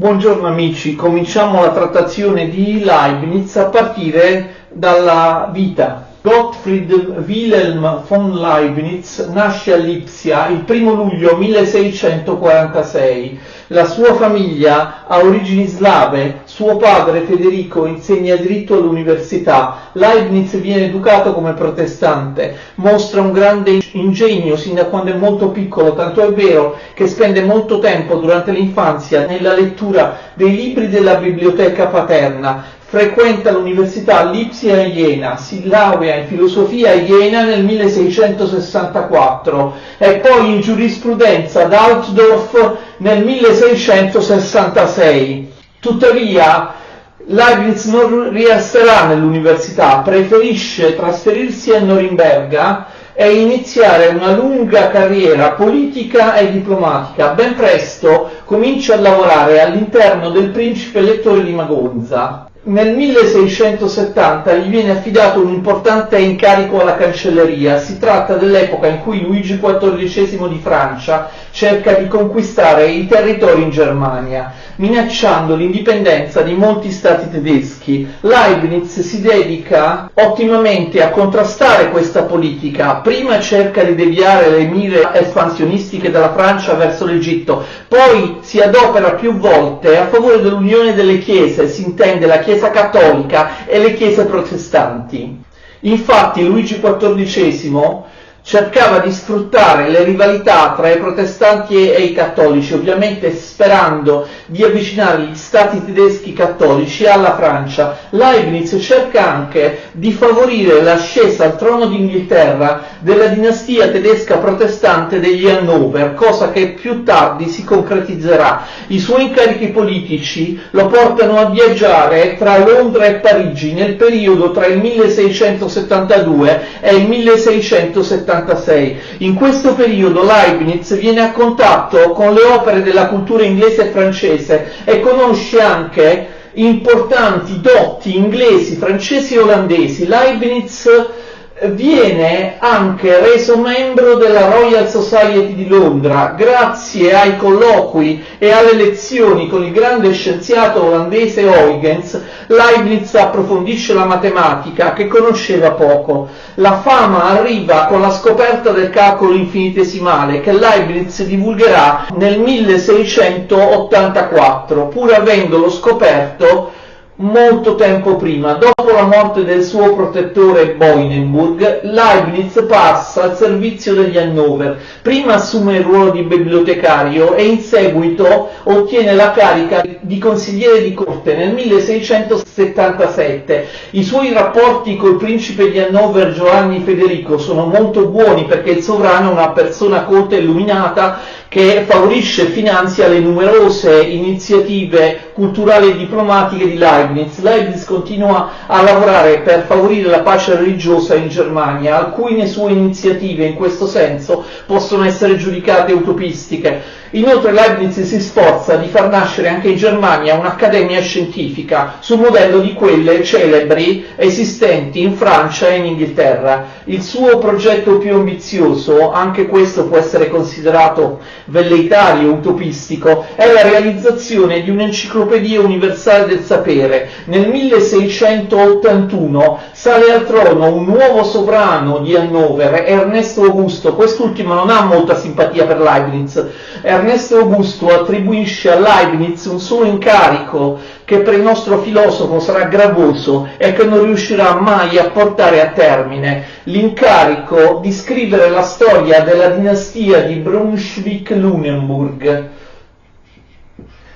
Buongiorno amici, cominciamo la trattazione di Leibniz a partire dalla vita. Gottfried Wilhelm von Leibniz nasce a Lipsia il 1 luglio 1646. La sua famiglia ha origini slave, suo padre Federico insegna diritto all'università. Leibniz viene educato come protestante, mostra un grande ingegno sin da quando è molto piccolo, tanto è vero che spende molto tempo durante l'infanzia nella lettura dei libri della biblioteca paterna. Frequenta l'università a Lipsia e a Jena, si laurea in filosofia a Jena nel 1664 e poi in giurisprudenza ad Altdorf nel 1666. Tuttavia Leibniz non resterà nell'università, preferisce trasferirsi a Norimberga e iniziare una lunga carriera politica e diplomatica. Ben presto comincia a lavorare all'interno del principe lettore di Magonza. Nel 1670 gli viene affidato un importante incarico alla cancelleria. Si tratta dell'epoca in cui Luigi XIV di Francia cerca di conquistare i territori in Germania, minacciando l'indipendenza di molti stati tedeschi. Leibniz si dedica ottimamente a contrastare questa politica. Prima cerca di deviare le mire espansionistiche dalla Francia verso l'Egitto, poi si adopera più volte a favore dell'unione delle chiese, si intende la Chiesa cattolica e le chiese protestanti. Infatti Luigi XIV cercava di sfruttare le rivalità tra i protestanti e i cattolici, ovviamente sperando di avvicinare gli stati tedeschi cattolici alla Francia. Leibniz cerca anche di favorire l'ascesa al trono d'Inghilterra della dinastia tedesca protestante degli Hannover, cosa che più tardi si concretizzerà. I suoi incarichi politici lo portano a viaggiare tra Londra e Parigi nel periodo tra il 1672 e il 1676. In questo periodo Leibniz viene a contatto con le opere della cultura inglese e francese e conosce anche importanti dotti inglesi, francesi e olandesi. Leibniz viene anche reso membro della Royal Society di Londra grazie ai colloqui e alle lezioni con il grande scienziato olandese Huygens. Leibniz approfondisce la matematica che conosceva poco. La fama arriva con la scoperta del calcolo infinitesimale che Leibniz divulgherà nel 1684, pur avendolo scoperto molto tempo prima. Dopo la morte del suo protettore Boinenburg, Leibniz passa al servizio degli Hannover. Prima assume il ruolo di bibliotecario e in seguito ottiene la carica di consigliere di corte nel 1677. I suoi rapporti col principe di Hannover Giovanni Federico sono molto buoni perché il sovrano è una persona colta e illuminata che favorisce e finanzia le numerose iniziative culturali e diplomatiche di Leibniz. Leibniz continua a lavorare per favorire la pace religiosa in Germania. Alcune sue iniziative in questo senso possono essere giudicate utopistiche. Inoltre Leibniz si sforza di far nascere anche in Germania un'accademia scientifica sul modello di quelle celebri esistenti in Francia e in Inghilterra. Il suo progetto più ambizioso, anche questo può essere considerato velleitario, utopistico, è la realizzazione di un'enciclopedia universale del sapere. Nel 1681 sale al trono un nuovo sovrano di Hannover, Ernesto Augusto. Quest'ultimo non ha molta simpatia per Leibniz. Ernesto Augusto attribuisce a Leibniz un solo incarico che per il nostro filosofo sarà gravoso e che non riuscirà mai a portare a termine: l'incarico di scrivere la storia della dinastia di Brunswick-Lunenburg.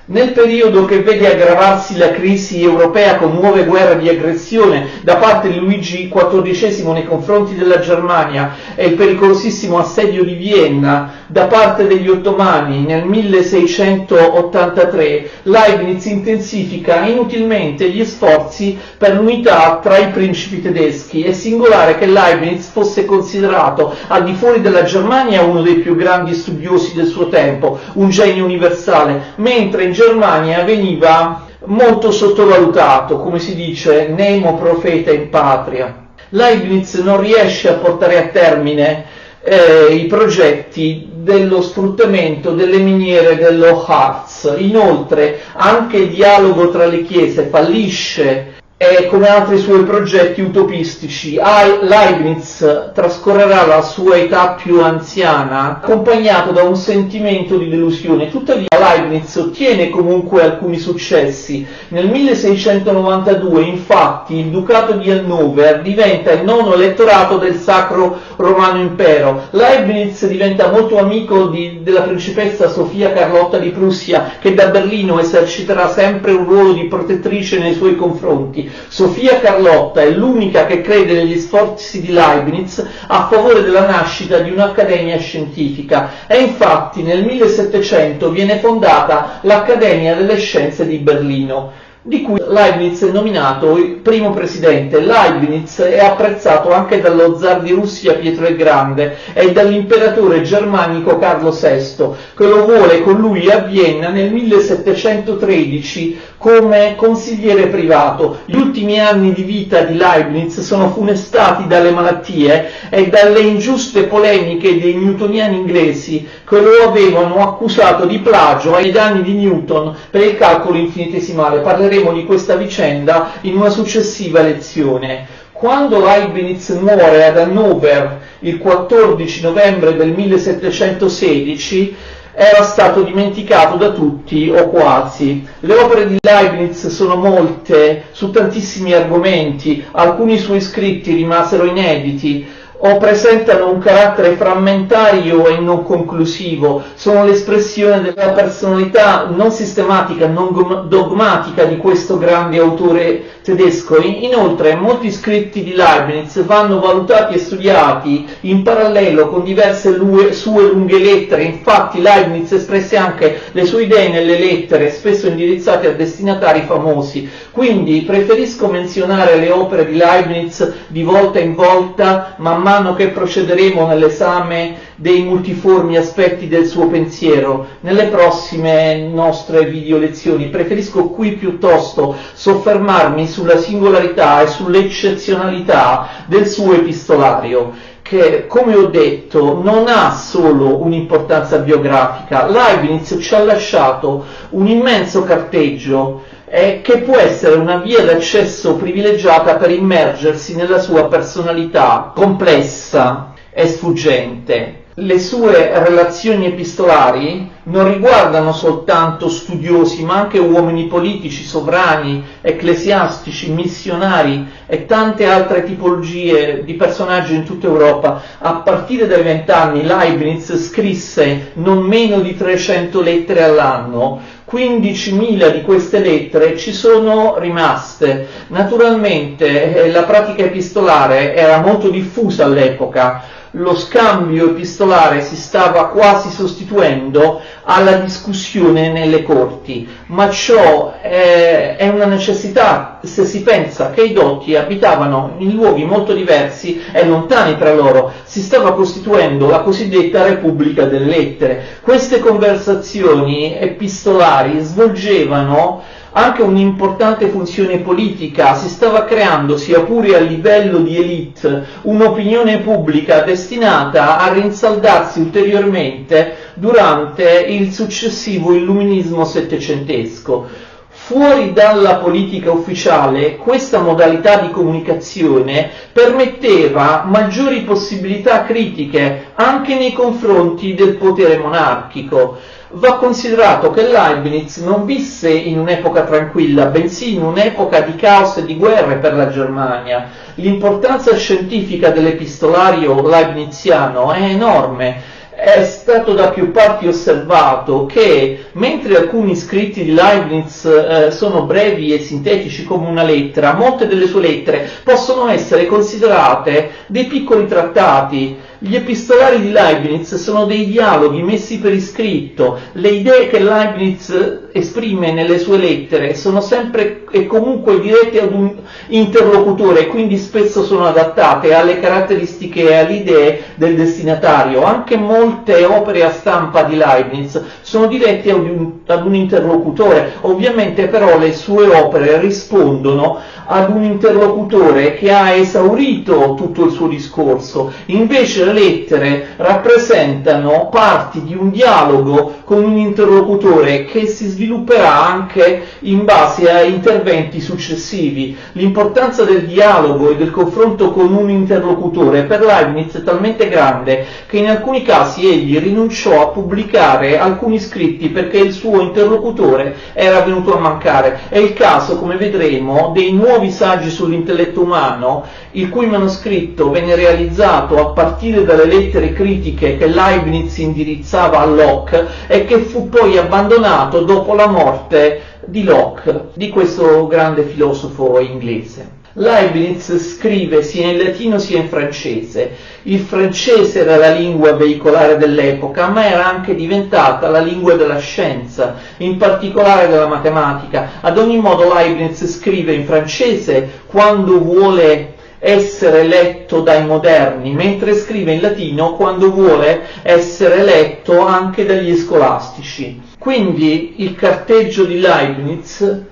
Nel periodo che vede aggravarsi la crisi europea con nuove guerre di aggressione da parte di Luigi XIV nei confronti della Germania e il pericolosissimo assedio di Vienna da parte degli ottomani nel 1683, Leibniz intensifica inutilmente gli sforzi per l'unità tra i principi tedeschi. È singolare che Leibniz fosse considerato al di fuori della Germania uno dei più grandi studiosi del suo tempo, un genio universale, mentre in Germania veniva molto sottovalutato, come si dice, nemo profeta in patria. Leibniz non riesce a portare a termine i progetti dello sfruttamento delle miniere dello Harz. Inoltre anche il dialogo tra le chiese fallisce e come altri suoi progetti utopistici. Leibniz trascorrerà la sua età più anziana accompagnato da un sentimento di delusione. Tuttavia Leibniz ottiene comunque alcuni successi. Nel 1692 infatti il Ducato di Hannover diventa il nono elettorato del Sacro Romano Impero. Leibniz diventa molto amico della principessa Sofia Carlotta di Prussia, che da Berlino eserciterà sempre un ruolo di protettrice nei suoi confronti. Sofia Carlotta è l'unica che crede negli sforzi di Leibniz a favore della nascita di un'accademia scientifica, e infatti nel 1700 viene fondata l'Accademia delle Scienze di Berlino, di cui Leibniz è nominato il primo presidente. Leibniz è apprezzato anche dallo zar di Russia Pietro il Grande e dall'imperatore germanico Carlo VI, che lo vuole con lui a Vienna nel 1713 come consigliere privato. Gli ultimi anni di vita di Leibniz sono funestati dalle malattie e dalle ingiuste polemiche dei newtoniani inglesi, che lo avevano accusato di plagio ai danni di Newton per il calcolo infinitesimale. Parleremo di questa vicenda in una successiva lezione. Quando Leibniz muore ad Hannover il 14 novembre del 1716, era stato dimenticato da tutti o quasi. Le opere di Leibniz sono molte, su tantissimi argomenti, alcuni suoi scritti rimasero inediti o presentano un carattere frammentario e non conclusivo, sono l'espressione della personalità non sistematica, non dogmatica di questo grande autore tedesco. Inoltre molti scritti di Leibniz vanno valutati e studiati in parallelo con diverse sue lunghe lettere. Infatti Leibniz espresse anche le sue idee nelle lettere, spesso indirizzate a destinatari famosi. Quindi preferisco menzionare le opere di Leibniz di volta in volta, man mano che procederemo nell'esame dei multiformi aspetti del suo pensiero nelle prossime nostre video lezioni. Preferisco qui piuttosto soffermarmi sulla singolarità e sull'eccezionalità del suo epistolario, che, come ho detto, non ha solo un'importanza biografica. Leibniz ci ha lasciato un immenso carteggio che può essere una via d'accesso privilegiata per immergersi nella sua personalità complessa e sfuggente. Le sue relazioni epistolari non riguardano soltanto studiosi, ma anche uomini politici, sovrani, ecclesiastici, missionari e tante altre tipologie di personaggi in tutta Europa. A partire dai 20 anni Leibniz scrisse non meno di 300 lettere all'anno. 15.000 di queste lettere ci sono rimaste. Naturalmente la pratica epistolare era molto diffusa all'epoca. Lo scambio epistolare si stava quasi sostituendo alla discussione nelle corti, ma ciò è una necessità se si pensa che i dotti abitavano in luoghi molto diversi e lontani tra loro. Si stava costituendo la cosiddetta Repubblica delle Lettere. Queste conversazioni epistolari svolgevano anche un'importante funzione politica. Si stava creando, sia pure a livello di elite, un'opinione pubblica destinata a rinsaldarsi ulteriormente durante il successivo illuminismo settecentesco. Fuori dalla politica ufficiale, questa modalità di comunicazione permetteva maggiori possibilità critiche anche nei confronti del potere monarchico. Va considerato che Leibniz non visse in un'epoca tranquilla, bensì in un'epoca di caos e di guerre per la Germania. L'importanza scientifica dell'epistolario leibniziano è enorme. È stato da più parti osservato che, mentre alcuni scritti di Leibniz sono brevi e sintetici come una lettera, molte delle sue lettere possono essere considerate dei piccoli trattati. Gli epistolari di Leibniz sono dei dialoghi messi per iscritto. Le idee che Leibniz esprime nelle sue lettere sono sempre e comunque dirette ad un interlocutore, quindi spesso sono adattate alle caratteristiche e alle idee del destinatario. Anche molte opere a stampa di Leibniz sono dirette ad un interlocutore. Ovviamente però le sue opere rispondono ad un interlocutore che ha esaurito tutto il suo discorso, invece le lettere rappresentano parti di un dialogo con un interlocutore che si svilupperà anche in base a interventi successivi. L'importanza del dialogo e del confronto con un interlocutore per Leibniz è talmente grande che in alcuni casi egli rinunciò a pubblicare alcuni scritti perché il suo interlocutore era venuto a mancare. È il caso, come vedremo, dei nuovi saggi sull'intelletto umano, il cui manoscritto venne realizzato a partire dalle lettere critiche che Leibniz indirizzava a Locke e che fu poi abbandonato dopo la morte di Locke, di questo grande filosofo inglese. Leibniz scrive sia in latino sia in francese. Il francese era la lingua veicolare dell'epoca, ma era anche diventata la lingua della scienza, in particolare della matematica. Ad ogni modo Leibniz scrive in francese quando vuole essere letto dai moderni, mentre scrive in latino quando vuole essere letto anche dagli scolastici. Quindi il carteggio di Leibniz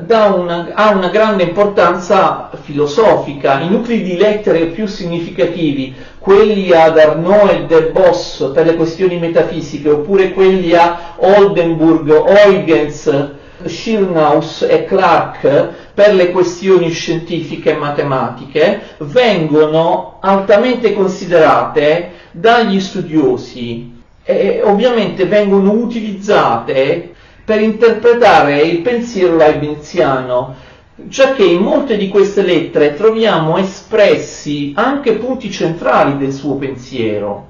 ha una grande importanza filosofica. I nuclei di lettere più significativi, quelli ad Arnaud e De Bos per le questioni metafisiche, oppure quelli a Oldenburg, Huygens, Schirnaus e Clark per le questioni scientifiche e matematiche, vengono altamente considerate dagli studiosi e ovviamente vengono utilizzate per interpretare il pensiero leibniziano, giacché in molte di queste lettere troviamo espressi anche punti centrali del suo pensiero.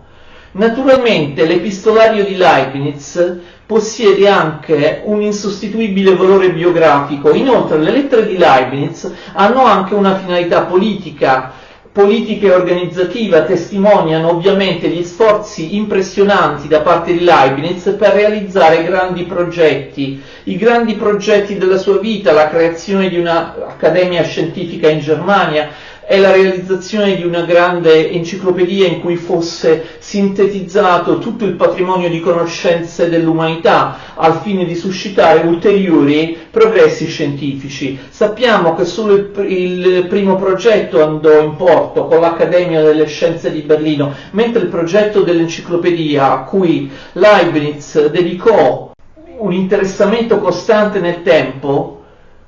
Naturalmente l'epistolario di Leibniz possiede anche un insostituibile valore biografico. Inoltre le lettere di Leibniz hanno anche una finalità politica e organizzativa, testimoniano ovviamente gli sforzi impressionanti da parte di Leibniz per realizzare grandi progetti, i grandi progetti della sua vita, la creazione di un'accademia scientifica in Germania e la realizzazione di una grande enciclopedia in cui fosse sintetizzato tutto il patrimonio di conoscenze dell'umanità al fine di suscitare ulteriori progressi scientifici. Sappiamo che solo il primo progetto andò in porto con l'Accademia delle Scienze di Berlino, mentre il progetto dell'enciclopedia, a cui Leibniz dedicò un interessamento costante nel tempo,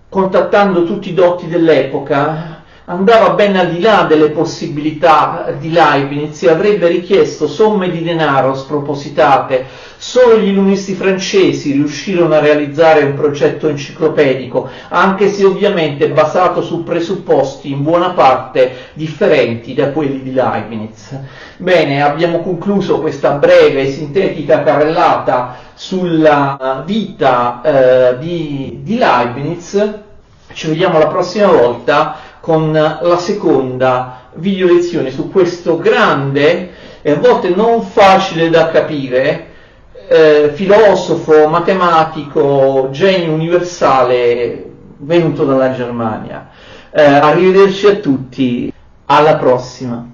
contattando tutti i dotti dell'epoca, andava ben al di là delle possibilità di Leibniz e avrebbe richiesto somme di denaro spropositate. Solo gli illuministi francesi riuscirono a realizzare un progetto enciclopedico, anche se ovviamente basato su presupposti in buona parte differenti da quelli di Leibniz. Bene, abbiamo concluso questa breve e sintetica carrellata sulla vita di Leibniz. Ci vediamo la prossima volta con la seconda video lezione su questo grande e a volte non facile da capire filosofo, matematico, genio universale venuto dalla Germania. Arrivederci a tutti, alla prossima.